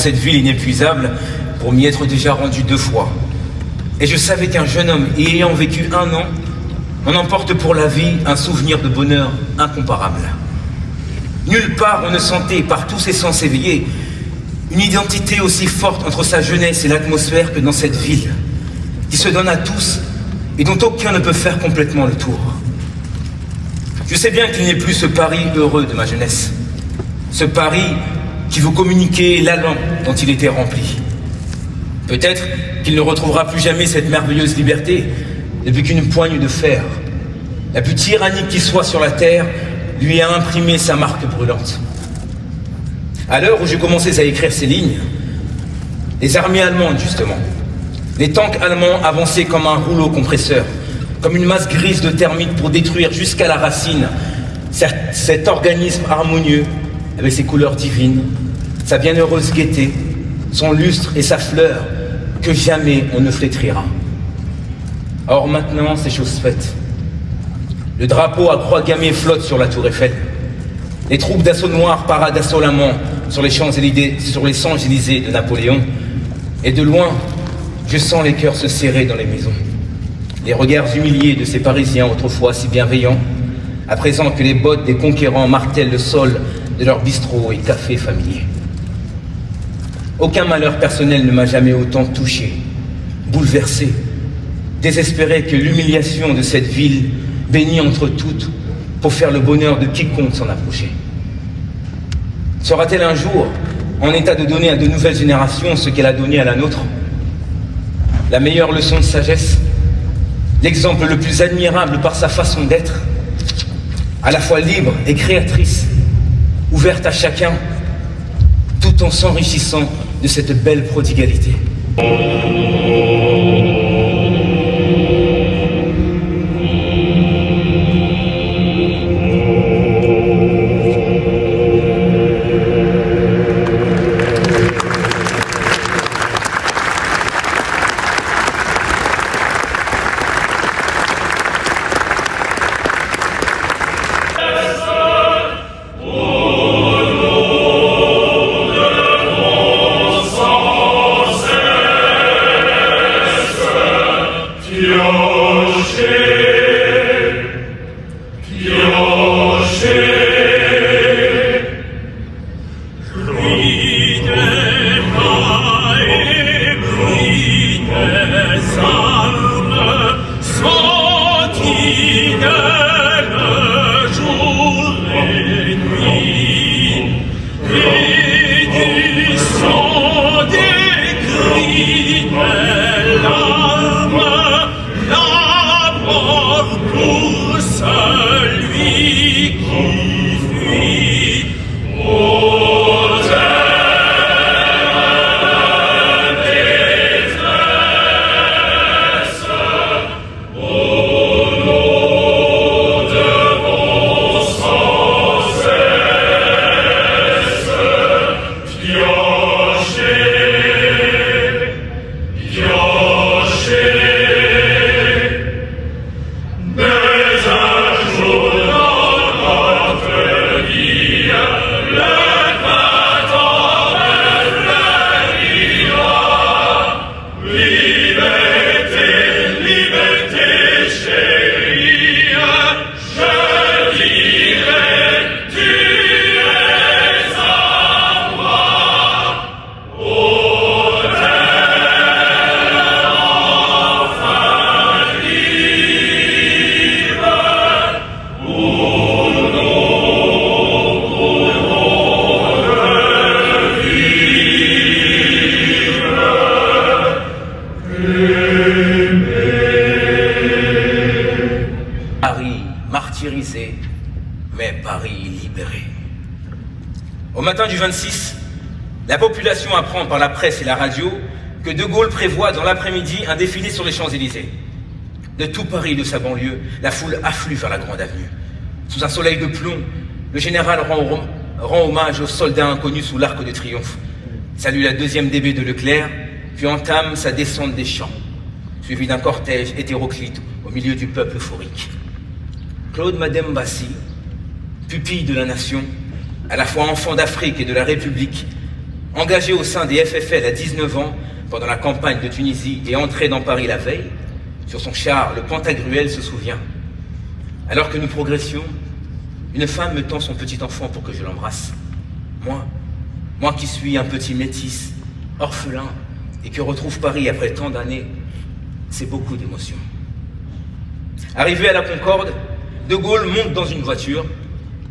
Cette ville inépuisable pour m'y être déjà rendu 2 fois. Et je savais qu'un jeune homme y ayant vécu 1 an en emporte pour la vie un souvenir de bonheur incomparable. Nulle part on ne sentait, par tous ses sens éveillés, une identité aussi forte entre sa jeunesse et l'atmosphère que dans cette ville, qui se donne à tous et dont aucun ne peut faire complètement le tour. Je sais bien qu'il n'est plus ce Paris heureux de ma jeunesse, ce Paris qui vous communiquait l'allant dont il était rempli. Peut-être qu'il ne retrouvera plus jamais cette merveilleuse liberté depuis qu'une poigne de fer, la plus tyrannique qui soit sur la terre, lui a imprimé sa marque brûlante. À l'heure où je commençais à écrire ces lignes, les armées allemandes, justement, les tanks allemands avançaient comme un rouleau compresseur, comme une masse grise de termites pour détruire jusqu'à la racine cet organisme harmonieux avec ses couleurs divines, sa bienheureuse gaieté, son lustre et sa fleur que jamais on ne flétrira. Or maintenant, c'est chose faite. Le drapeau à croix gammée flotte sur la tour Eiffel. Les troupes d'assaut noir paradent insolemment sur les Champs-Élysées de Napoléon. Et de loin, je sens les cœurs se serrer dans les maisons. Les regards humiliés de ces Parisiens autrefois si bienveillants, à présent que les bottes des conquérants martèlent le sol de leurs bistrots et cafés familiers. Aucun malheur personnel ne m'a jamais autant touché, bouleversé, désespéré que l'humiliation de cette ville bénie entre toutes pour faire le bonheur de quiconque s'en approchait. Sera-t-elle un jour en état de donner à de nouvelles générations ce qu'elle a donné à la nôtre? La meilleure leçon de sagesse, l'exemple le plus admirable par sa façon d'être, à la fois libre et créatrice, ouverte à chacun, tout en s'enrichissant de cette belle prodigalité. Martyrisé, mais Paris libéré. Au matin du 26, la population apprend par la presse et la radio que De Gaulle prévoit dans l'après-midi un défilé sur les Champs-Élysées. De tout Paris et de sa banlieue, la foule afflue vers la Grande Avenue. Sous un soleil de plomb, le général rend hommage aux soldats inconnus sous l'Arc de Triomphe, salue la 2e DB de Leclerc, puis entame sa descente des champs, suivi d'un cortège hétéroclite au milieu du peuple euphorique. Claude Madembassi, pupille de la nation, à la fois enfant d'Afrique et de la République, Engagé au sein des FFL à 19 ans pendant la campagne de Tunisie et entré dans Paris la veille, sur son char, le Pantagruel se souvient. Alors que nous progressions, une femme me tend son petit enfant pour que je l'embrasse. Moi qui suis un petit métis, orphelin, et que retrouve Paris après tant d'années, c'est beaucoup d'émotions. Arrivé à la Concorde, De Gaulle monte dans une voiture,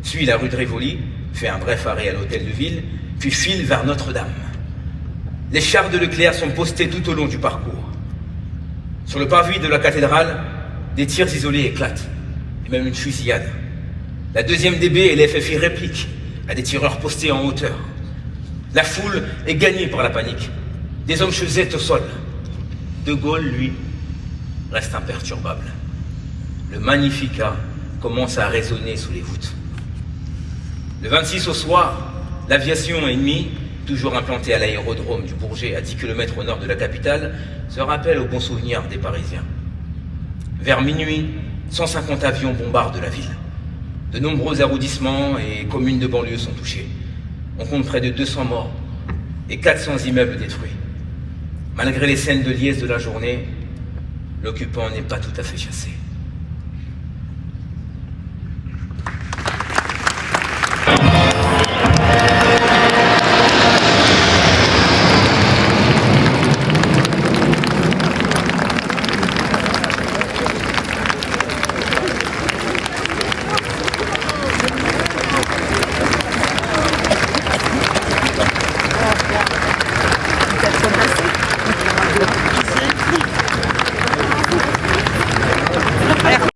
suit la rue de Rivoli, fait un bref arrêt à l'hôtel de ville, puis file vers Notre-Dame. Les chars de Leclerc sont postés tout au long du parcours. Sur le parvis de la cathédrale, des tirs isolés éclatent, et même une fusillade. La 2e DB et les FFI répliquent à des tireurs postés en hauteur. La foule est gagnée par la panique. Des hommes chesettent au sol. De Gaulle, lui, reste imperturbable. Le Magnificat commence à résonner sous les voûtes. Le 26 au soir, l'aviation ennemie, toujours implantée à l'aérodrome du Bourget, à 10 km au nord de la capitale, se rappelle au bon souvenir des Parisiens. Vers minuit, 150 avions bombardent la ville. De nombreux arrondissements et communes de banlieue sont touchés. On compte près de 200 morts et 400 immeubles détruits. Malgré les scènes de liesse de la journée, l'occupant n'est pas tout à fait chassé.